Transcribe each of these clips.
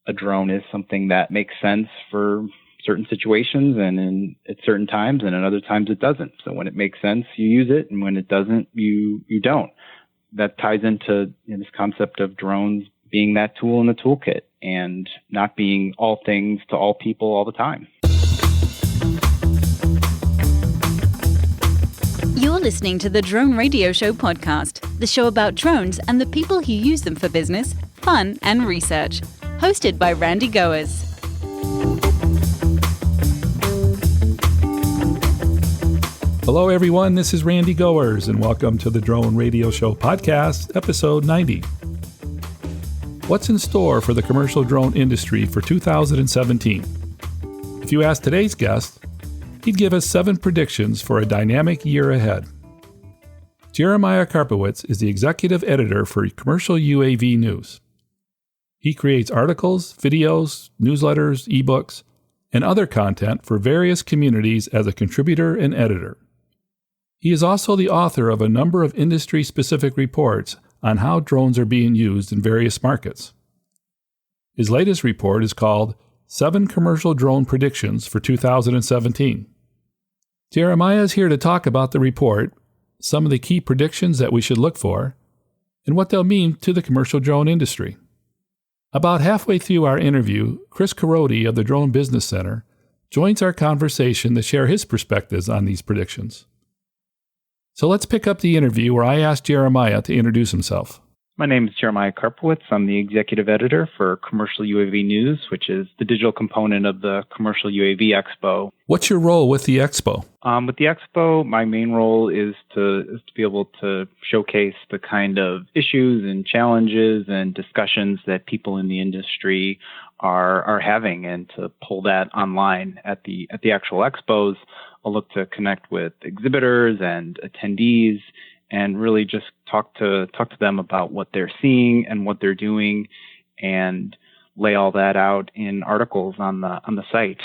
a drone is something that makes sense for certain situations and at certain times, and at other times it doesn't. So when it makes sense, you use it, and when it doesn't, you don't. That ties into this concept of drones being that tool in the toolkit and not being all things to all people all the time. You're listening to the Drone Radio Show podcast, the show about drones and the people who use them for business, fun, and research. Hosted by Randy Goers. Hello, everyone. This is Randy Goers, and welcome to the Drone Radio Show podcast, episode 90. What's in store for the commercial drone industry for 2017? If you ask today's guest, he'd give us 7 predictions for a dynamic year ahead. Jeremiah Karpowicz is the executive editor for Commercial UAV News. He creates articles, videos, newsletters, ebooks, and other content for various communities as a contributor and editor. He is also the author of a number of industry-specific reports on how drones are being used in various markets. His latest report is called 7 Commercial Drone Predictions for 2017. Jeremiah is here to talk about the report, some of the key predictions that we should look for, and what they'll mean to the commercial drone industry. About halfway through our interview, Chris Korody of the Drone Business Center joins our conversation to share his perspectives on these predictions. So let's pick up the interview where I asked Jeremiah to introduce himself. My name is Jeremiah Karpowicz. I'm the executive editor for Commercial UAV News, which is the digital component of the Commercial UAV Expo. What's your role with the Expo? With the Expo, my main role is to be able to showcase the kind of issues and challenges and discussions that people in the industry are having, and to pull that online at the actual expos. I'll look to connect with exhibitors and attendees and really just talk to them about what they're seeing and what they're doing, and lay all that out in articles on the site.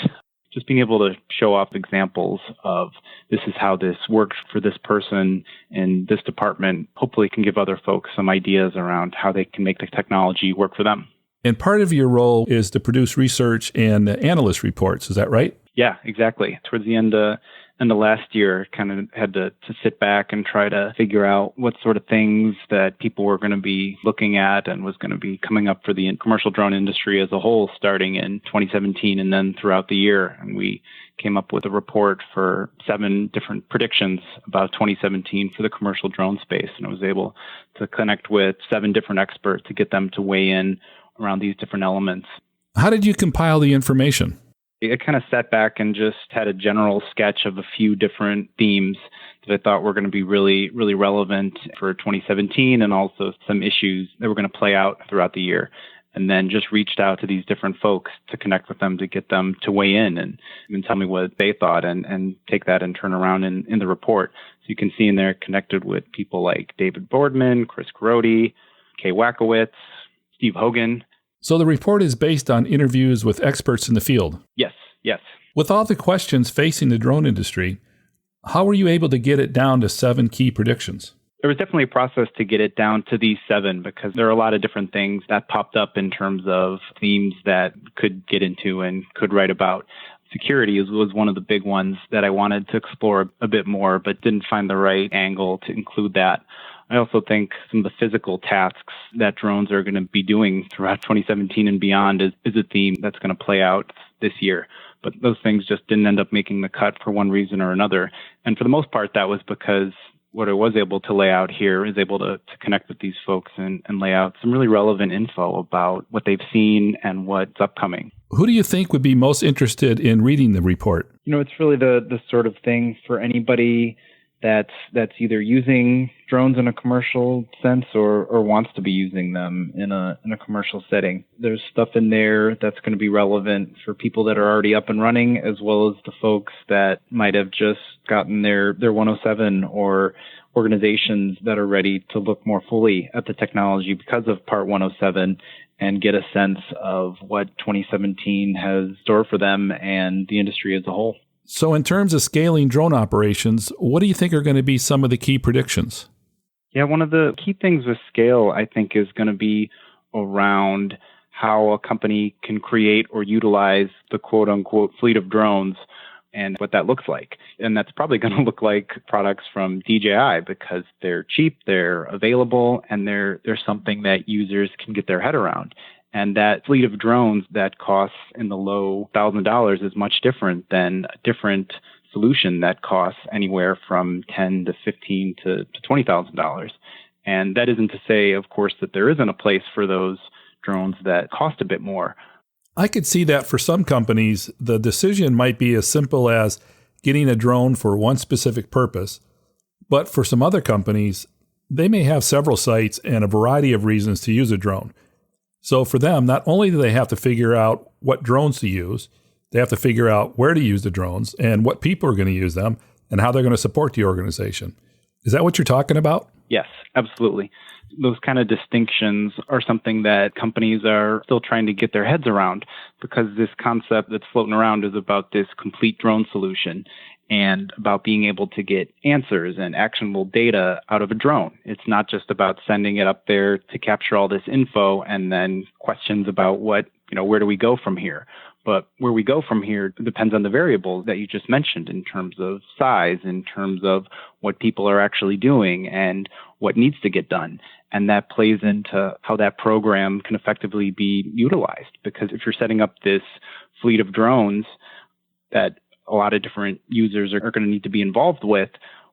Just being able to show off examples of this is how this works for this person in this department, hopefully can give other folks some ideas around how they can make the technology work for them. And part of your role is to produce research and analyst reports, is that right? Yeah, exactly. Towards the end of last year, kind of had to sit back and try to figure out what sort of things that people were going to be looking at and was going to be coming up for the commercial drone industry as a whole, starting in 2017 and then throughout the year. And we came up with a report for 7 different predictions about 2017 for the commercial drone space. And I was able to connect with 7 different experts to get them to weigh in around these different elements. How did you compile the information? I kind of sat back and just had a general sketch of a few different themes that I thought were going to be really, really relevant for 2017, and also some issues that were going to play out throughout the year. And then just reached out to these different folks to connect with them, to get them to weigh in and tell me what they thought, and take that and turn around in the report. So you can see in there connected with people like David Boardman, Chris Korody, Kay Wackowitz, Steve Hogan. So the report is based on interviews with experts in the field? Yes. With all the questions facing the drone industry, how were you able to get it down to 7 key predictions? There was definitely a process to get it down to these 7, because there are a lot of different things that popped up in terms of themes that could get into and could write about. Security was one of the big ones that I wanted to explore a bit more, but didn't find the right angle to include that. I also think some of the physical tasks that drones are going to be doing throughout 2017 and beyond is a theme that's going to play out this year. But those things just didn't end up making the cut for one reason or another. And for the most part, that was because what I was able to lay out here is able to connect with these folks and lay out some really relevant info about what they've seen and what's upcoming. Who do you think would be most interested in reading the report? It's really the sort of thing for anybody that's either using drones in a commercial sense or wants to be using them in a commercial setting. There's stuff in there that's going to be relevant for people that are already up and running, as well as the folks that might have just gotten their 107, or organizations that are ready to look more fully at the technology because of Part 107 and get a sense of what 2017 has in store for them and the industry as a whole. So in terms of scaling drone operations, what do you think are going to be some of the key predictions? Yeah, one of the key things with scale, I think, is going to be around how a company can create or utilize the quote unquote fleet of drones and what that looks like. And that's probably going to look like products from DJI because they're cheap, they're available, and they're something that users can get their head around. And that fleet of drones that costs in the low $1,000 is much different than a different solution that costs anywhere from $10,000 to $15,000 to $20,000. And that isn't to say, of course, that there isn't a place for those drones that cost a bit more. I could see that for some companies, the decision might be as simple as getting a drone for one specific purpose. But for some other companies, they may have several sites and a variety of reasons to use a drone. So for them, not only do they have to figure out what drones to use, they have to figure out where to use the drones and what people are going to use them and how they're going to support the organization. Is that what you're talking about? Yes, absolutely. Those kind of distinctions are something that companies are still trying to get their heads around because this concept that's floating around is about this complete drone solution and about being able to get answers and actionable data out of a drone. It's not just about sending it up there to capture all this info and then questions about where do we go from here? But where we go from here depends on the variables that you just mentioned in terms of size, in terms of what people are actually doing and what needs to get done. And that plays into how that program can effectively be utilized. Because if you're setting up this fleet of drones that a lot of different users are going to need to be involved with,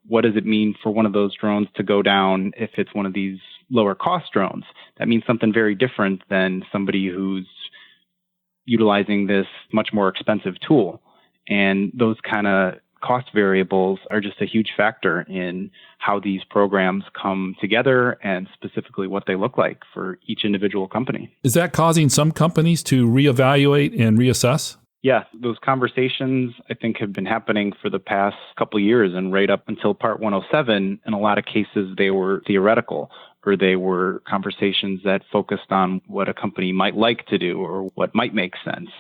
what does it mean for one of those drones to go down if it's one of these lower cost drones? That means something very different than somebody who's utilizing this much more expensive tool. And those kind of cost variables are just a huge factor in how these programs come together and specifically what they look like for each individual company. Is that causing some companies to reevaluate and reassess? Yeah, those conversations, I think, have been happening for the past couple of years and right up until Part 107. In a lot of cases, they were theoretical or they were conversations that focused on what a company might like to do or what might make sense.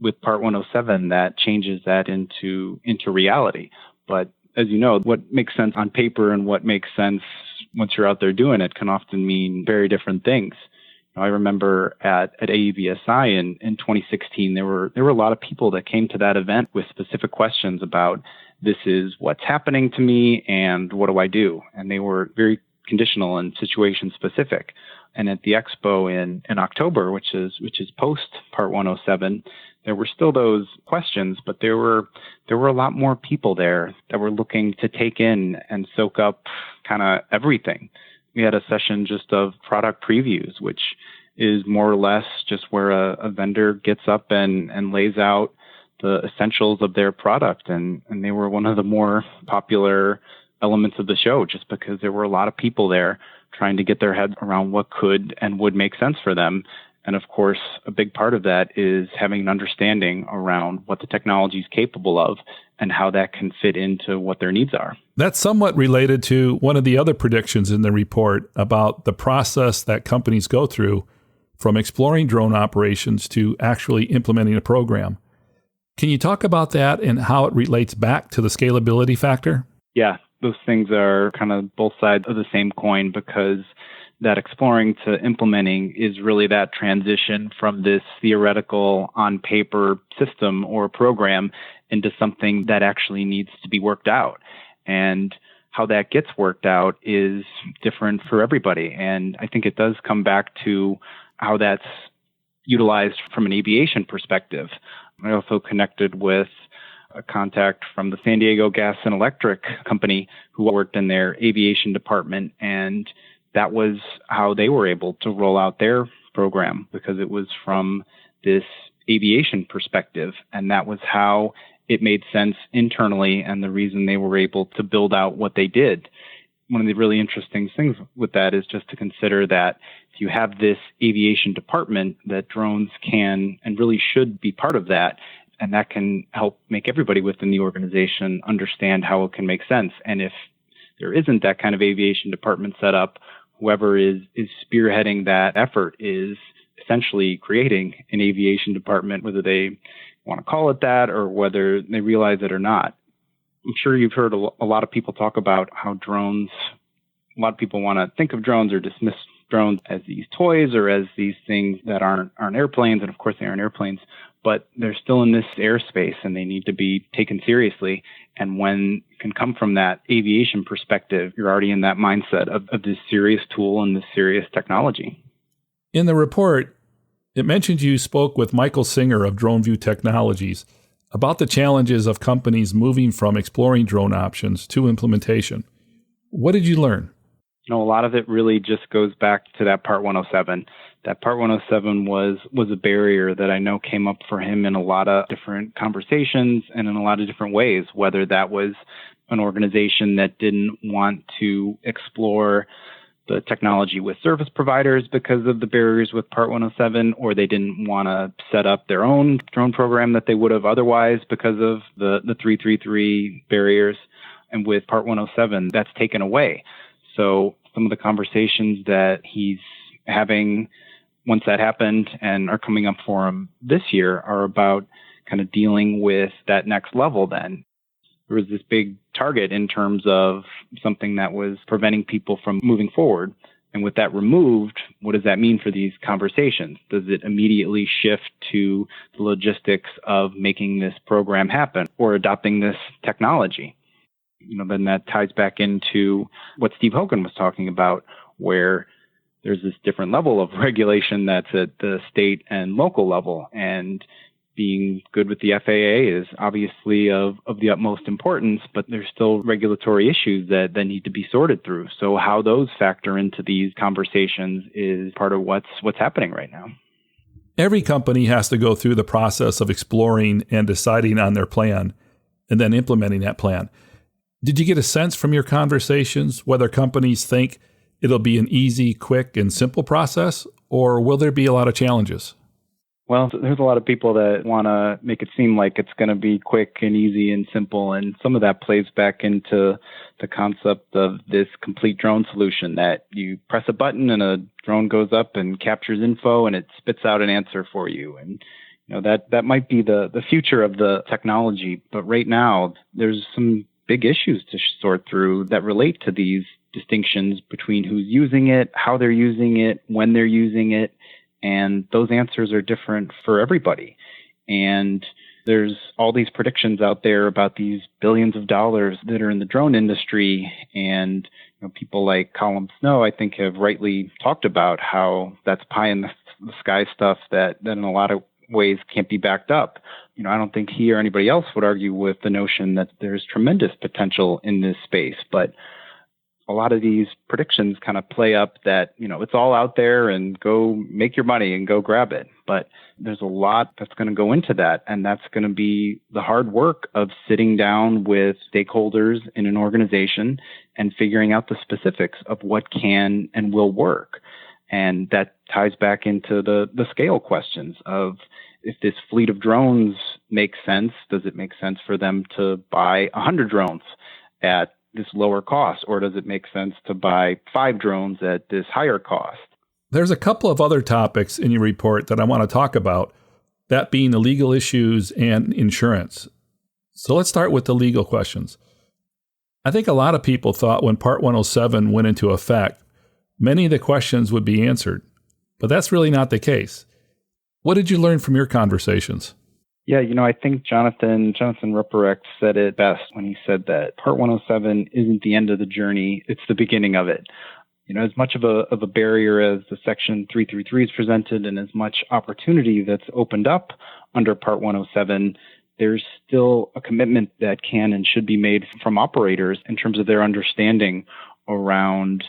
With Part 107, that changes that into reality. But as you know, what makes sense on paper and what makes sense once you're out there doing it can often mean very different things. I remember at AUVSI in 2016, there were a lot of people that came to that event with specific questions about this is what's happening to me and what do I do? And they were very conditional and situation specific. And at the expo in October, which is post Part 107, there were still those questions, but there were a lot more people there that were looking to take in and soak up kind of everything. We had a session just of product previews, which is more or less just where a vendor gets up and lays out the essentials of their product. And they were one of the more popular elements of the show just because there were a lot of people there trying to get their heads around what could and would make sense for them. And of course, a big part of that is having an understanding around what the technology is capable of and how that can fit into what their needs are. That's somewhat related to one of the other predictions in the report about the process that companies go through from exploring drone operations to actually implementing a program. Can you talk about that and how it relates back to the scalability factor? Yeah, those things are kind of both sides of the same coin because that exploring to implementing is really that transition from this theoretical on paper system or program into something that actually needs to be worked out. And how that gets worked out is different for everybody. And I think it does come back to how that's utilized from an aviation perspective. I also connected with a contact from the San Diego Gas and Electric Company who worked in their aviation department, and that was how they were able to roll out their program because it was from this aviation perspective, and that was how it made sense internally and the reason they were able to build out what they did. One of the really interesting things with that is just to consider that if you have this aviation department, that drones can and really should be part of that, and that can help make everybody within the organization understand how it can make sense. And if there isn't that kind of aviation department set up, whoever is spearheading that effort is essentially creating an aviation department, whether they want to call it that or whether they realize it or not. I'm sure you've heard a lot of people talk about how drones, a lot of people want to think of drones or dismiss drones as these toys or as these things that aren't airplanes, and of course they aren't airplanes, but they're still in this airspace and they need to be taken seriously. And when it can come from that aviation perspective, you're already in that mindset of this serious tool and this serious technology. In the report, it mentioned you spoke with Michael Singer of DroneView Technologies about the challenges of companies moving from exploring drone options to implementation. What did you learn? A lot of it really just goes back to that Part 107. That Part 107 was a barrier that I know came up for him in a lot of different conversations and in a lot of different ways, whether that was an organization that didn't want to explore the technology with service providers because of the barriers with Part 107, or they didn't want to set up their own drone program that they would have otherwise because of the 333 barriers. And with Part 107, that's taken away. So some of the conversations that he's having once that happened and are coming up for him this year are about kind of dealing with that next level then. There was this big target in terms of something that was preventing people from moving forward. And with that removed, what does that mean for these conversations? Does it immediately shift to the logistics of making this program happen or adopting this technology? Then that ties back into what Steve Hogan was talking about, where there's this different level of regulation that's at the state and local level. And being good with the FAA is obviously of the utmost importance, but there's still regulatory issues that need to be sorted through. So how those factor into these conversations is part of what's happening right now. Every company has to go through the process of exploring and deciding on their plan and then implementing that plan. Did you get a sense from your conversations whether companies think it'll be an easy, quick, and simple process, or will there be a lot of challenges? Well, there's a lot of people that want to make it seem like it's going to be quick and easy and simple, and some of that plays back into the concept of this complete drone solution that you press a button and a drone goes up and captures info and it spits out an answer for you. And that might be the future of the technology, but right now there's some big issues to sort through that relate to these distinctions between who's using it, how they're using it, when they're using it. And those answers are different for everybody. And there's all these predictions out there about these billions of dollars that are in the drone industry. And people like Colin Snow, I think, have rightly talked about how that's pie in the sky stuff that in a lot of ways can't be backed up. I don't think he or anybody else would argue with the notion that there's tremendous potential in this space. But a lot of these predictions kind of play up that, it's all out there and go make your money and go grab it. But there's a lot that's going to go into that. And that's going to be the hard work of sitting down with stakeholders in an organization and figuring out the specifics of what can and will work. And that ties back into the scale questions of, if this fleet of drones makes sense, does it make sense for them to buy 100 drones at this lower cost, or does it make sense to buy 5 drones at this higher cost? There's a couple of other topics in your report that I want to talk about, that being the legal issues and insurance. So let's start with the legal questions. I think a lot of people thought when Part 107 went into effect, many of the questions would be answered, but that's really not the case. What did you learn from your conversations? Yeah, I think Jonathan Ruprecht said it best when he said that Part 107 isn't the end of the journey, it's the beginning of it. As much of a barrier as the Section 333 is presented and as much opportunity that's opened up under Part 107, there's still a commitment that can and should be made from operators in terms of their understanding around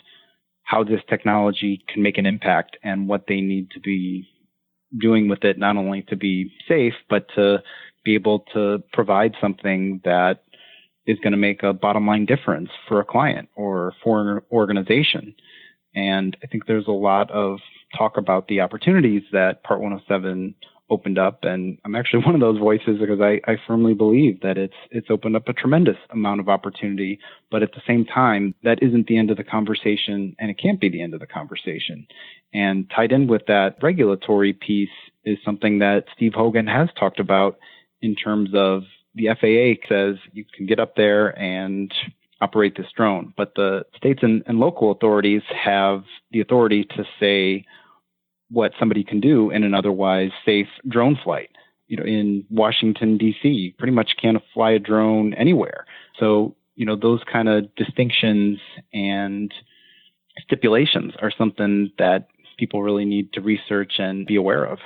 how this technology can make an impact and what they need to be doing with it, not only to be safe, but to be able to provide something that is going to make a bottom line difference for a client or for an organization. And I think there's a lot of talk about the opportunities that Part 107 opened up. And I'm actually one of those voices because I firmly believe that it's opened up a tremendous amount of opportunity. But at the same time, that isn't the end of the conversation, and it can't be the end of the conversation. And tied in with that regulatory piece is something that Steve Hogan has talked about in terms of the FAA says you can get up there and operate this drone. But the states and local authorities have the authority to say what somebody can do in an otherwise safe drone flight. In Washington, D.C., you pretty much can't fly a drone anywhere. So, those kind of distinctions and stipulations are something that people really need to research and be aware of.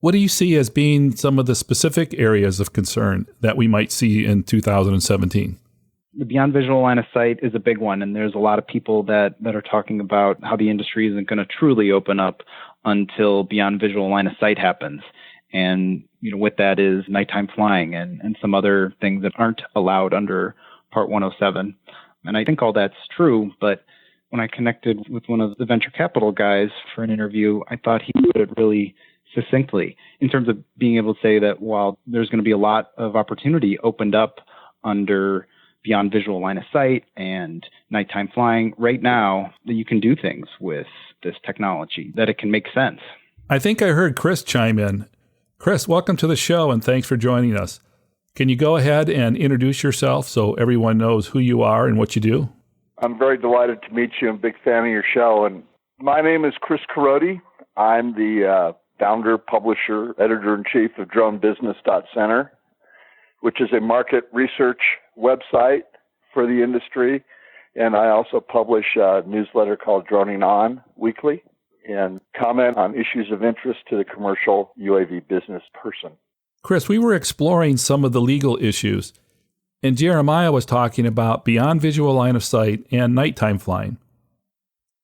What do you see as being some of the specific areas of concern that we might see in 2017? The beyond visual line of sight is a big one, and there's a lot of people that are talking about how the industry isn't going to truly open up until beyond visual line of sight happens. And, with that is nighttime flying and some other things that aren't allowed under Part 107. And I think all that's true, but when I connected with one of the venture capital guys for an interview, I thought he put it really succinctly in terms of being able to say that while there's going to be a lot of opportunity opened up under beyond visual line of sight and nighttime flying, right now that you can do things with this technology, that it can make sense. I think I heard Chris chime in. Chris, welcome to the show and thanks for joining us. Can you go ahead and introduce yourself so everyone knows who you are and what you do? I'm very delighted to meet you. I'm a big fan of your show. And my name is Chris Korody. I'm the founder, publisher, editor-in-chief of DroneBusiness.Center, which is a market research website for the industry. And I also publish a newsletter called Droning On weekly and comment on issues of interest to the commercial UAV business person. Chris, we were exploring some of the legal issues, and Jeremiah was talking about beyond visual line of sight and nighttime flying.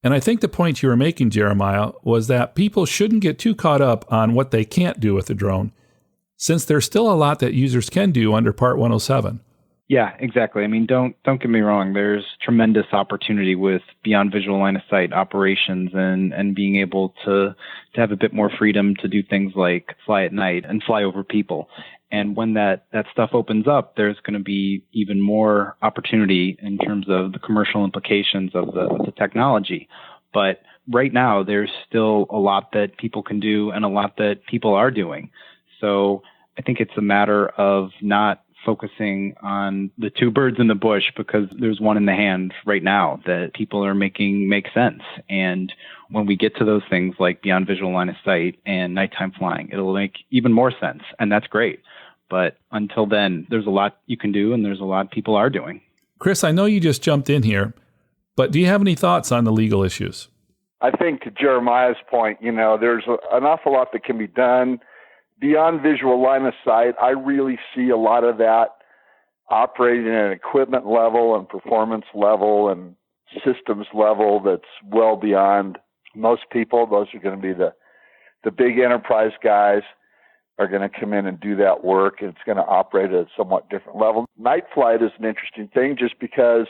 And I think the point you were making, Jeremiah, was that people shouldn't get too caught up on what they can't do with the drone, since there's still a lot that users can do under Part 107. Yeah, exactly. I mean, don't get me wrong. There's tremendous opportunity with beyond visual line of sight operations and being able to have a bit more freedom to do things like fly at night and fly over people. And when that stuff opens up, there's going to be even more opportunity in terms of the commercial implications of the technology. But right now, there's still a lot that people can do and a lot that people are doing. So I think it's a matter of not focusing on the two birds in the bush, because there's one in the hand right now that people are making make sense. And when we get to those things like beyond visual line of sight and nighttime flying, it'll make even more sense. And that's great. But until then, there's a lot you can do and there's a lot people are doing. Chris, I know you just jumped in here, but do you have any thoughts on the legal issues? I think to Jeremiah's point, there's an awful lot that can be done. Beyond visual line of sight, I really see a lot of that operating at an equipment level and performance level and systems level that's well beyond most people. Those are going to be the big enterprise guys are going to come in and do that work, and it's going to operate at a somewhat different level. Night flight is an interesting thing just because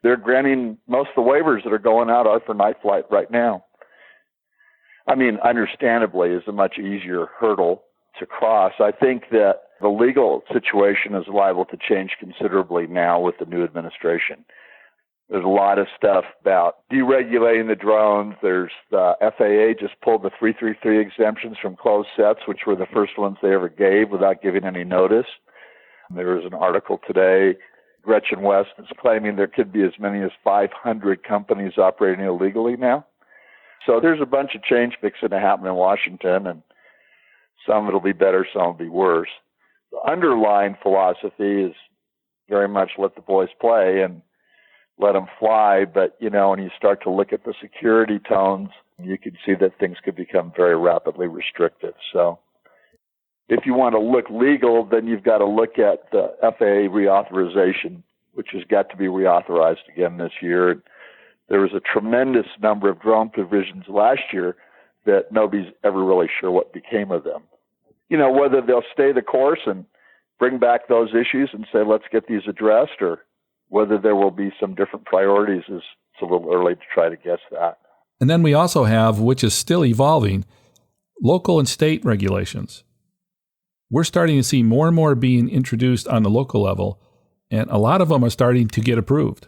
they're granting most of the waivers that are going out are for night flight right now. I mean, understandably, is a much easier hurdle to cross. I think that the legal situation is liable to change considerably now with the new administration. There's a lot of stuff about deregulating the drones. There's the FAA just pulled the 333 exemptions from closed sets, which were the first ones they ever gave without giving any notice. There was an article today. Gretchen West is claiming there could be as many as 500 companies operating illegally now. So there's a bunch of change fixing to happen in Washington, and some it'll be better, some will be worse. The underlying philosophy is very much let the boys play and let them fly. But, when you start to look at the security tones, you can see that things could become very rapidly restrictive. So if you want to look legal, then you've got to look at the FAA reauthorization, which has got to be reauthorized again this year. There was a tremendous number of drone provisions last year that nobody's ever really sure what became of them. Whether they'll stay the course and bring back those issues and say, let's get these addressed, or whether there will be some different priorities it's a little early to try to guess that. And then we also have, which is still evolving, local and state regulations. We're starting to see more and more being introduced on the local level, and a lot of them are starting to get approved.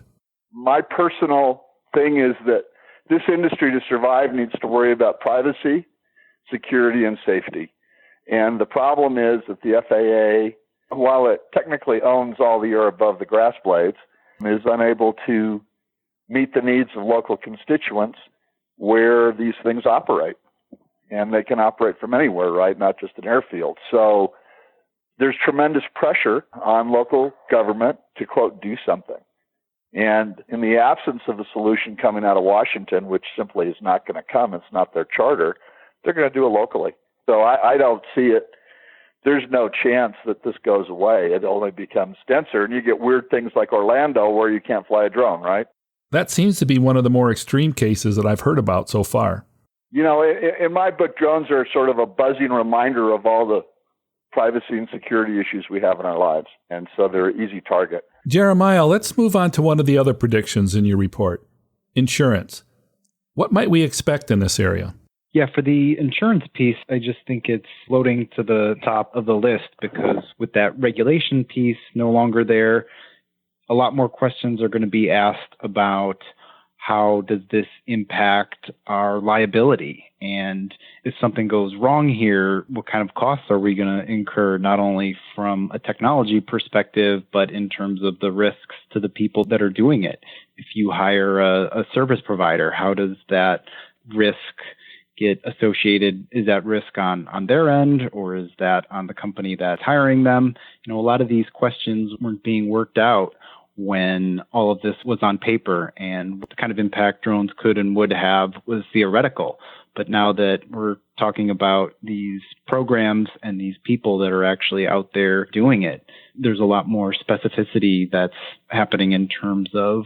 My personal thing is that this industry to survive needs to worry about privacy, security, and safety. And the problem is that the FAA, while it technically owns all the air above the grass blades, is unable to meet the needs of local constituents where these things operate. And they can operate from anywhere, right? Not just an airfield. So there's tremendous pressure on local government to, quote, do something. And in the absence of a solution coming out of Washington, which simply is not going to come, it's not their charter, they're going to do it locally. So I don't see it. There's no chance that this goes away. It only becomes denser, and you get weird things like Orlando where you can't fly a drone, right? That seems to be one of the more extreme cases that I've heard about so far. You know, in my book, drones are sort of a buzzing reminder of all the privacy and security issues we have in our lives, and so they're an easy target. Jeremiah, let's move on to one of the other predictions in your report, insurance. What might we expect in this area? Yeah, for the insurance piece, I just think it's floating to the top of the list because with that regulation piece no longer there, a lot more questions are going to be asked about how does this impact our liability? And if something goes wrong here, what kind of costs are we going to incur, not only from a technology perspective, but in terms of the risks to the people that are doing it? If you hire a service provider, how does that risk get associated? Is that risk on their end, or is that on the company that's hiring them? You know, a lot of these questions weren't being worked out when all of this was on paper, and what the kind of impact drones could and would have was theoretical. But now that we're talking about these programs and these people that are actually out there doing it, there's a lot more specificity that's happening in terms of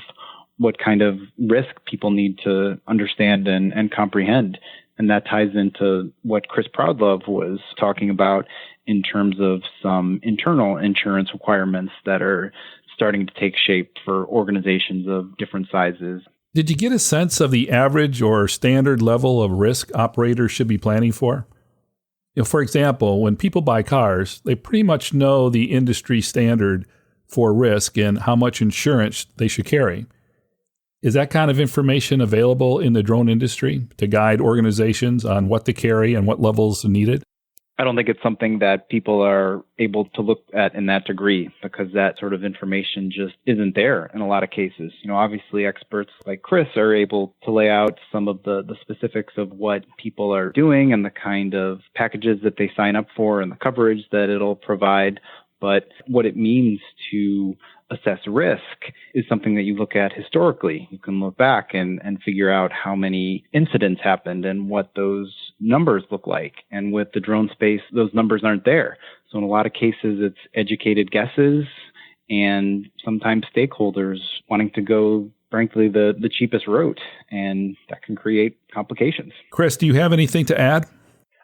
what kind of risk people need to understand and comprehend. And that ties into what Chris Proudlove was talking about in terms of some internal insurance requirements that are starting to take shape for organizations of different sizes. Did you get a sense of the average or standard level of risk operators should be planning for? You know, for example, when people buy cars, they pretty much know the industry standard for risk and how much insurance they should carry. Is that kind of information available in the drone industry to guide organizations on what to carry and what levels are needed? I don't think it's something that people are able to look at in that degree because that sort of information just isn't there in a lot of cases. You know, obviously experts like Chris are able to lay out some of the specifics of what people are doing and the kind of packages that they sign up for and the coverage that it'll provide. But what it means to assess risk is something that you look at historically. You can look back and figure out how many incidents happened and what those numbers look like. And with the drone space, those numbers aren't there. So in a lot of cases, it's educated guesses and sometimes stakeholders wanting to go, frankly, the cheapest route. And that can create complications. Chris, do you have anything to add?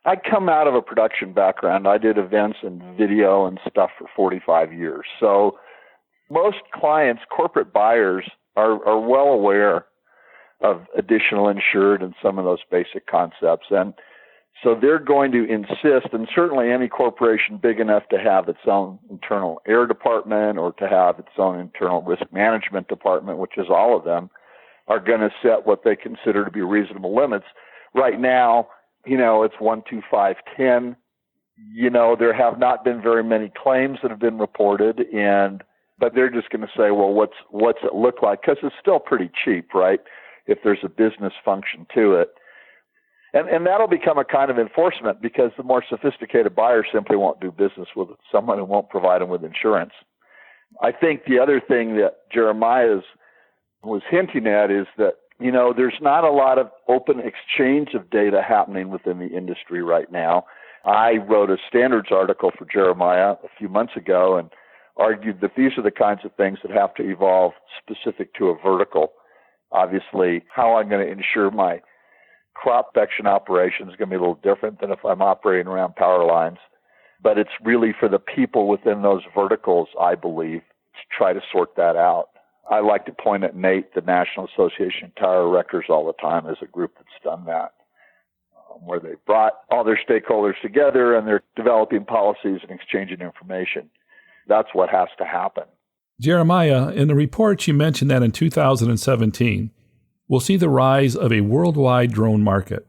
I come out of a production background. I did events and video and stuff for 45 years. So most clients, corporate buyers, are well aware of additional insured and some of those basic concepts. And so they're going to insist, and certainly any corporation big enough to have its own internal air department or to have its own internal risk management department, which is all of them, are going to set what they consider to be reasonable limits. Right now, you know, it's 1, 2, 5, 10. You know, there have not been very many claims that have been reported, but they're just going to say, well, what's it look like? Because it's still pretty cheap, right? If there's a business function to it. And that'll become a kind of enforcement because the more sophisticated buyer simply won't do business with someone who won't provide them with insurance. I think the other thing that Jeremiah was hinting at is that, you know, there's not a lot of open exchange of data happening within the industry right now. I wrote a standards article for Jeremiah a few months ago and argued that these are the kinds of things that have to evolve specific to a vertical. Obviously, how I'm going to ensure my crop protection operation is going to be a little different than if I'm operating around power lines. But it's really for the people within those verticals, I believe, to try to sort that out. I like to point at NATE, the National Association of Tire Wreckers, all the time as a group that's done that, where they brought all their stakeholders together and they're developing policies and exchanging information. That's what has to happen. Jeremiah, in the report you mentioned that in 2017, we'll see the rise of a worldwide drone market.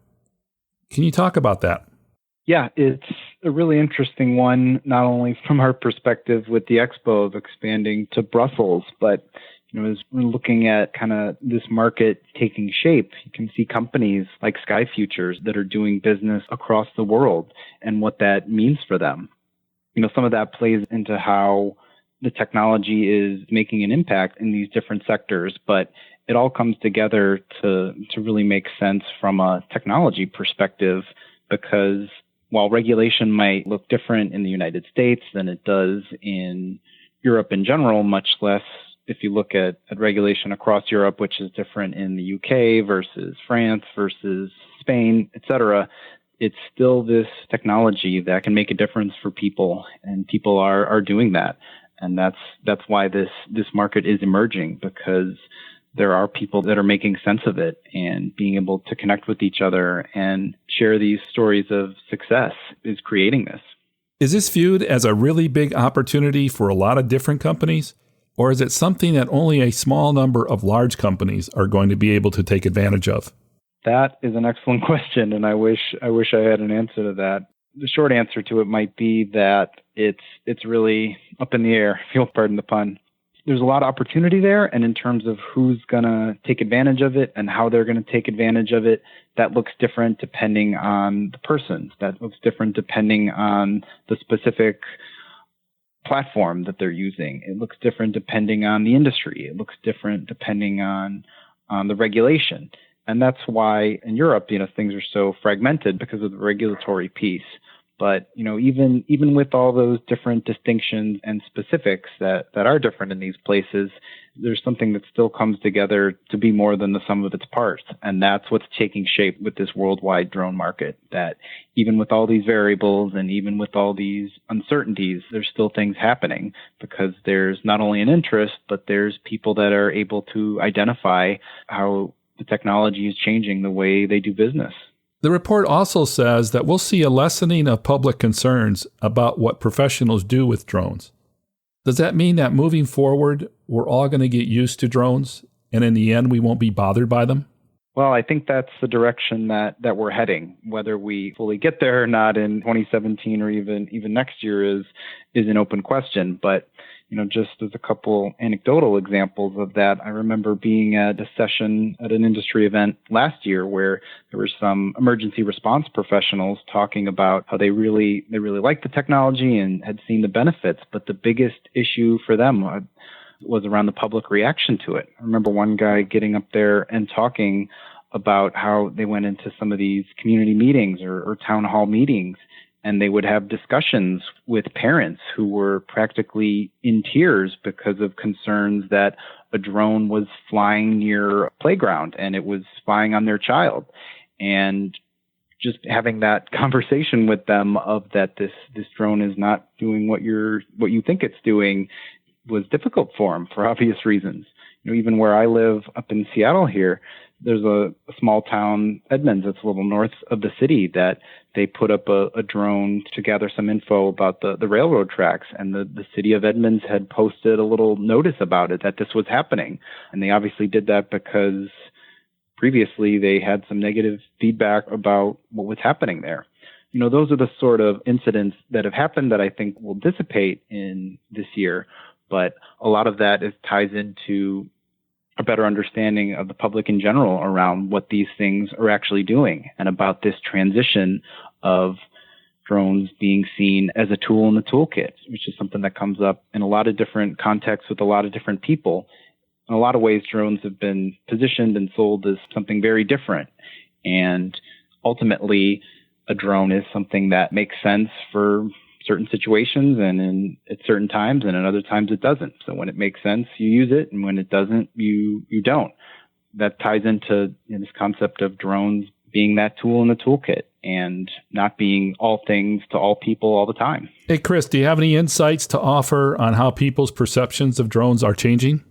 Can you talk about that? Yeah, it's a really interesting one, not only from our perspective with the expo of expanding to Brussels, but As we're looking at kind of this market taking shape, you can see companies like Sky Futures that are doing business across the world and what that means for them. Some of that plays into how the technology is making an impact in these different sectors, but it all comes together to really make sense from a technology perspective, because while regulation might look different in the United States than it does in Europe in general, much less if you look at regulation across Europe, which is different in the UK versus France versus Spain, et cetera, it's still this technology that can make a difference for people, and people are doing that. And that's why this market is emerging, because there are people that are making sense of it and being able to connect with each other and share these stories of success is creating this. Is this viewed as a really big opportunity for a lot of different companies? Or is it something that only a small number of large companies are going to be able to take advantage of? That is an excellent question, and I wish I had an answer to that. The short answer to it might be that it's really up in the air, if you'll pardon the pun. There's a lot of opportunity there, and in terms of who's going to take advantage of it and how they're going to take advantage of it, that looks different depending on the person. That looks different depending on the specific platform that they're using. It looks different depending on the industry. It looks different depending on the regulation. And that's why in Europe, things are so fragmented because of the regulatory piece. But, even with all those different distinctions and specifics that are different in these places, there's something that still comes together to be more than the sum of its parts. And that's what's taking shape with this worldwide drone market, that even with all these variables and even with all these uncertainties, there's still things happening, because there's not only an interest, but there's people that are able to identify how the technology is changing the way they do business. The report also says that we'll see a lessening of public concerns about what professionals do with drones. Does that mean that moving forward, we're all going to get used to drones, and in the end, we won't be bothered by them? Well, I think that's the direction that we're heading. Whether we fully get there or not in 2017 or even next year is an open question. But just as a couple anecdotal examples of that, I remember being at a session at an industry event last year where there were some emergency response professionals talking about how they really liked the technology and had seen the benefits, but the biggest issue for them was around the public reaction to it. I remember one guy getting up there and talking about how they went into some of these community meetings or town hall meetings, and they would have discussions with parents who were practically in tears because of concerns that a drone was flying near a playground and it was spying on their child. And just having that conversation with them of that this drone is not doing what you think it's doing was difficult for them for obvious reasons. Even where I live up in Seattle here, there's a small town, Edmonds, that's a little north of the city, that they put up a drone to gather some info about the railroad tracks. And the city of Edmonds had posted a little notice about it, that this was happening. And they obviously did that because previously they had some negative feedback about what was happening there. Those are the sort of incidents that have happened that I think will dissipate in this year. But a lot of that ties into a better understanding of the public in general around what these things are actually doing, and about this transition of drones being seen as a tool in the toolkit, which is something that comes up in a lot of different contexts with a lot of different people. In a lot of ways, drones have been positioned and sold as something very different. And ultimately, a drone is something that makes sense for certain situations and at certain times, and at other times it doesn't. So when it makes sense, you use it, and when it doesn't, you don't. That ties into this concept of drones being that tool in the toolkit and not being all things to all people all the time. Hey, Chris, do you have any insights to offer on how people's perceptions of drones are changing?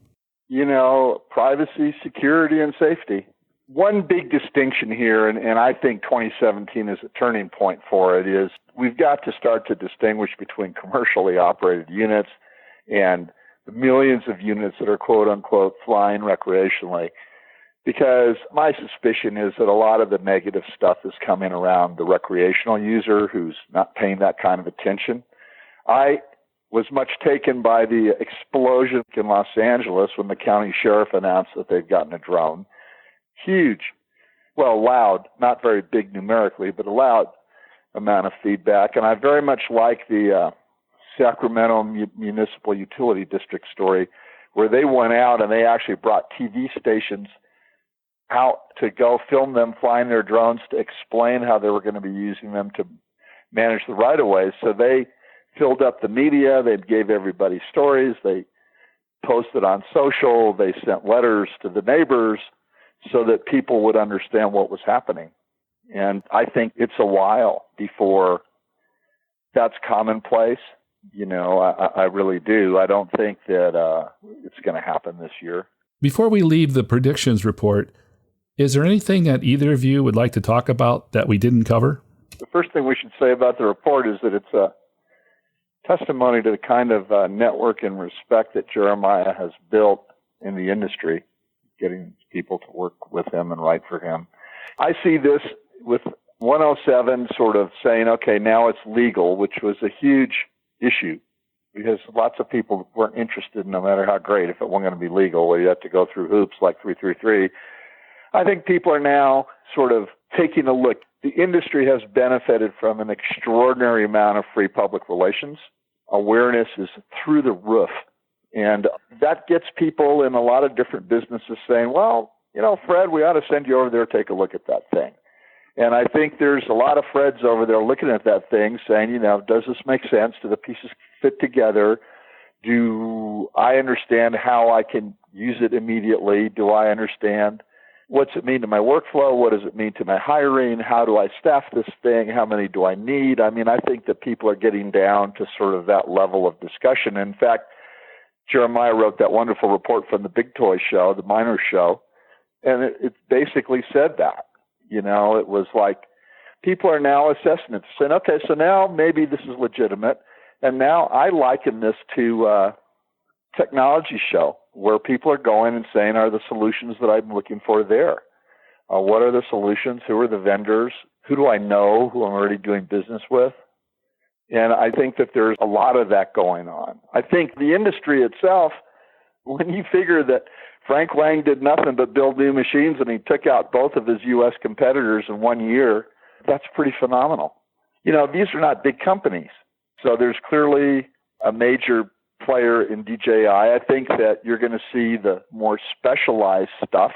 Privacy, security, and safety. One big distinction here, and I think 2017 is a turning point for it, is we've got to start to distinguish between commercially operated units and the millions of units that are quote-unquote flying recreationally. Because my suspicion is that a lot of the negative stuff is coming around the recreational user who's not paying that kind of attention. I was much taken by the explosion in Los Angeles when the county sheriff announced that they'd gotten a drone. Huge, well, loud, not very big numerically, but a loud amount of feedback. And I very much like the Sacramento Municipal Utility District story, where they went out and they actually brought TV stations out to go film them flying their drones to explain how they were going to be using them to manage the right-of-ways. So they filled up the media, they gave everybody stories, they posted on social, they sent letters to the neighbors so that people would understand what was happening. And I think it's a while before that's commonplace. I really do. I don't think that it's going to happen this year. Before we leave the predictions report, is there anything that either of you would like to talk about that we didn't cover? The first thing we should say about the report is that it's a testimony to the kind of network and respect that Jeremiah has built in the industry, getting people to work with him and write for him. I see this with 107 sort of saying, okay, now it's legal, which was a huge issue because lots of people weren't interested, no matter how great, if it wasn't going to be legal, where you have to go through hoops like 333. I think people are now sort of taking a look. The industry has benefited from an extraordinary amount of free public relations. Awareness is through the roof. And that gets people in a lot of different businesses saying, well, Fred, we ought to send you over there to take a look at that thing. And I think there's a lot of Freds over there looking at that thing saying, does this make sense? Do the pieces fit together? Do I understand how I can use it immediately? Do I understand what's it mean to my workflow? What does it mean to my hiring? How do I staff this thing? How many do I need? I mean, I think that people are getting down to sort of that level of discussion. In fact, Jeremiah wrote that wonderful report from the Big Toy Show, the Miners Show, and it basically said that. It was like people are now assessing it, saying, okay, so now maybe this is legitimate. And now I liken this to technology show, where people are going and saying, are the solutions that I'm looking for there? What are the solutions? Who are the vendors? Who do I know who I'm already doing business with? And I think that there's a lot of that going on. I think the industry itself, when you figure that Frank Lang did nothing but build new machines and he took out both of his U.S. competitors in 1 year, that's pretty phenomenal. These are not big companies. So there's clearly a major player in DJI. I think that you're going to see the more specialized stuff.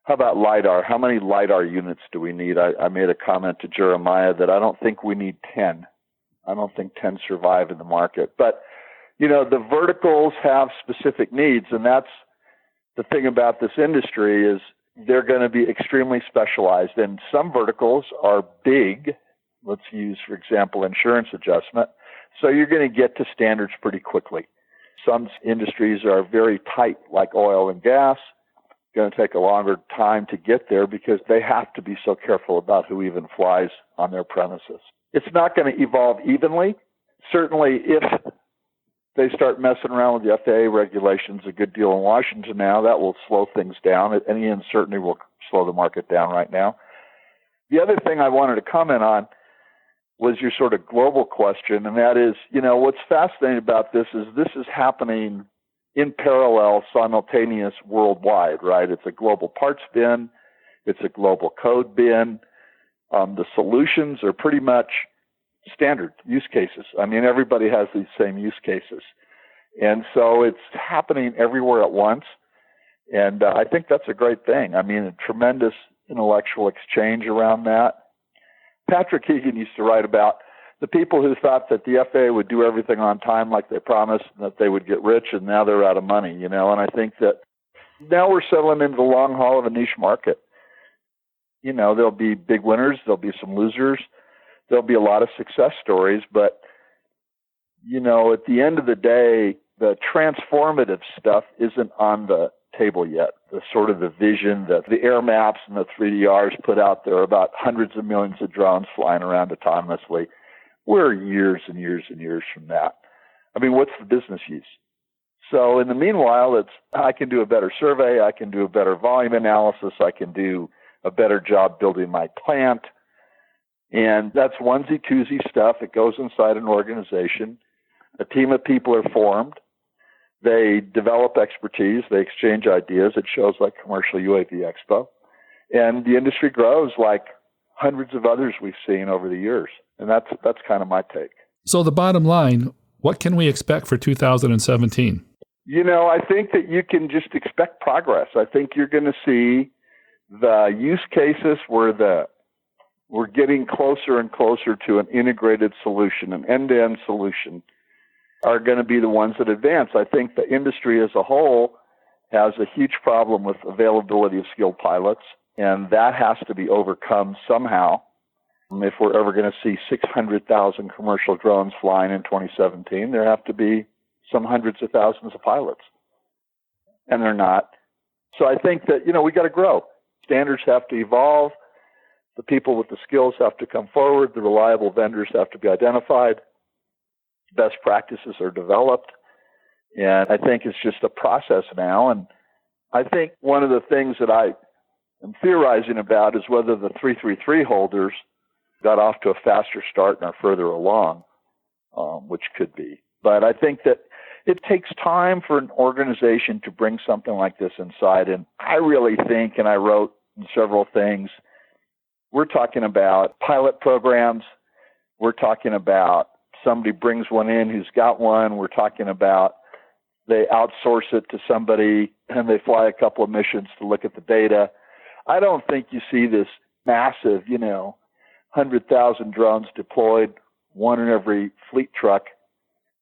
How about LiDAR? How many LiDAR units do we need? I made a comment to Jeremiah that I don't think we need 10. I don't think 10 survive in the market. But, the verticals have specific needs, and that's the thing about this industry is they're going to be extremely specialized. And some verticals are big. Let's use, for example, insurance adjustment. So you're going to get to standards pretty quickly. Some industries are very tight, like oil and gas. It's going to take a longer time to get there because they have to be so careful about who even flies on their premises. It's not going to evolve evenly. Certainly, if they start messing around with the FAA regulations a good deal in Washington now, that will slow things down. Any uncertainty will slow the market down right now. The other thing I wanted to comment on was your sort of global question, and that is, what's fascinating about this is happening in parallel, simultaneous worldwide, right? It's a global parts bin. It's a global code bin. The solutions are pretty much standard use cases. I mean, everybody has these same use cases. And so it's happening everywhere at once. And I think that's a great thing. I mean, a tremendous intellectual exchange around that. Patrick Hegan used to write about the people who thought that the FAA would do everything on time like they promised and that they would get rich, and now they're out of money, and I think that now we're settling into the long haul of a niche market. There'll be big winners, there'll be some losers, there'll be a lot of success stories, but, at the end of the day, the transformative stuff isn't on the table yet. The sort of the vision that the air maps and the 3DRs put out there about hundreds of millions of drones flying around autonomously. We're years and years and years from that. I mean, what's the business use? So in the meanwhile, I can do a better survey, I can do a better volume analysis, I can do a better job building my plant. And that's onesie-twosie stuff. It goes inside an organization. A team of people are formed. They develop expertise. They exchange ideas at shows like Commercial UAV Expo. And the industry grows like hundreds of others we've seen over the years. And that's kind of my take. So the bottom line, what can we expect for 2017? I think that you can just expect progress. I think you're going to see the use cases where we're getting closer and closer to an integrated solution, an end-to-end solution, are going to be the ones that advance. I think the industry as a whole has a huge problem with availability of skilled pilots, and that has to be overcome somehow. If we're ever going to see 600,000 commercial drones flying in 2017, there have to be some hundreds of thousands of pilots. And they're not. So I think that, we got to grow. Standards have to evolve. The people with the skills have to come forward. The reliable vendors have to be identified. Best practices are developed. And I think it's just a process now. And I think one of the things that I am theorizing about is whether the 333 holders got off to a faster start and are further along, which could be. But I think that it takes time for an organization to bring something like this inside. And I really think, and I wrote in several things, we're talking about pilot programs. We're talking about somebody brings one in who's got one. We're talking about they outsource it to somebody and they fly a couple of missions to look at the data. I don't think you see this massive, 100,000 drones deployed, one in every fleet truck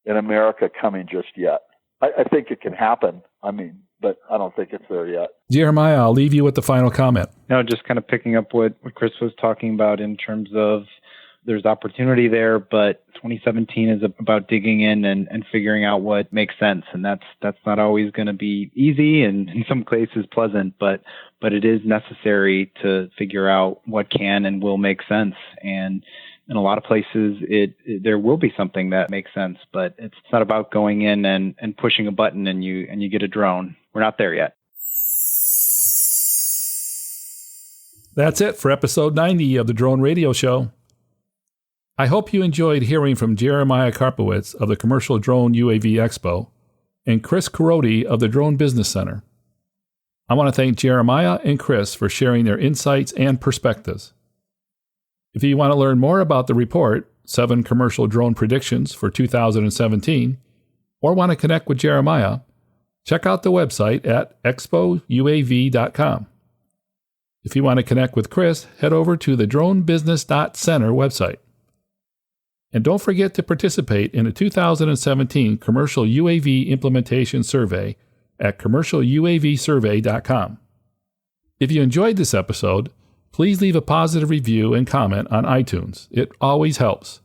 in America coming just yet. I think it can happen. But I don't think it's there yet. Jeremiah, I'll leave you with the final comment. No, just kind of picking up what Chris was talking about in terms of there's opportunity there, but 2017 is about digging in and figuring out what makes sense. And that's not always going to be easy and in some cases pleasant, but it is necessary to figure out what can and will make sense. And in a lot of places, there will be something that makes sense, but it's not about going in and pushing a button and you get a drone. We're not there yet. That's it for episode 90 of the Drone Radio Show. I hope you enjoyed hearing from Jeremiah Karpowicz of the Commercial Drone UAV Expo and Chris Korody of the Drone Business Center. I want to thank Jeremiah and Chris for sharing their insights and perspectives. If you want to learn more about the report, 7 Commercial Drone Predictions for 2017, or want to connect with Jeremiah, check out the website at expouav.com. If you want to connect with Chris, head over to the dronebusiness.center website. And don't forget to participate in the 2017 Commercial UAV Implementation Survey at commercialuavsurvey.com. If you enjoyed this episode, please leave a positive review and comment on iTunes. It always helps.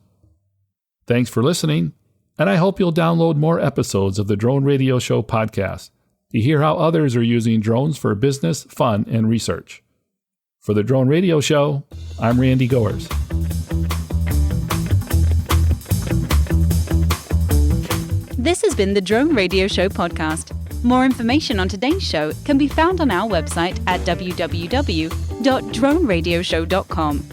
Thanks for listening, and I hope you'll download more episodes of the Drone Radio Show podcast to hear how others are using drones for business, fun, and research. For the Drone Radio Show, I'm Randy Goers. This has been the Drone Radio Show podcast. More information on today's show can be found on our website at www.droneradioshow.com.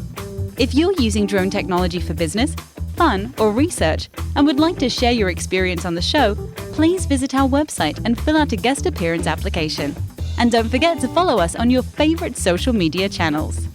If you're using drone technology for business, fun, or research and would like to share your experience on the show, please visit our website and fill out a guest appearance application. And don't forget to follow us on your favorite social media channels.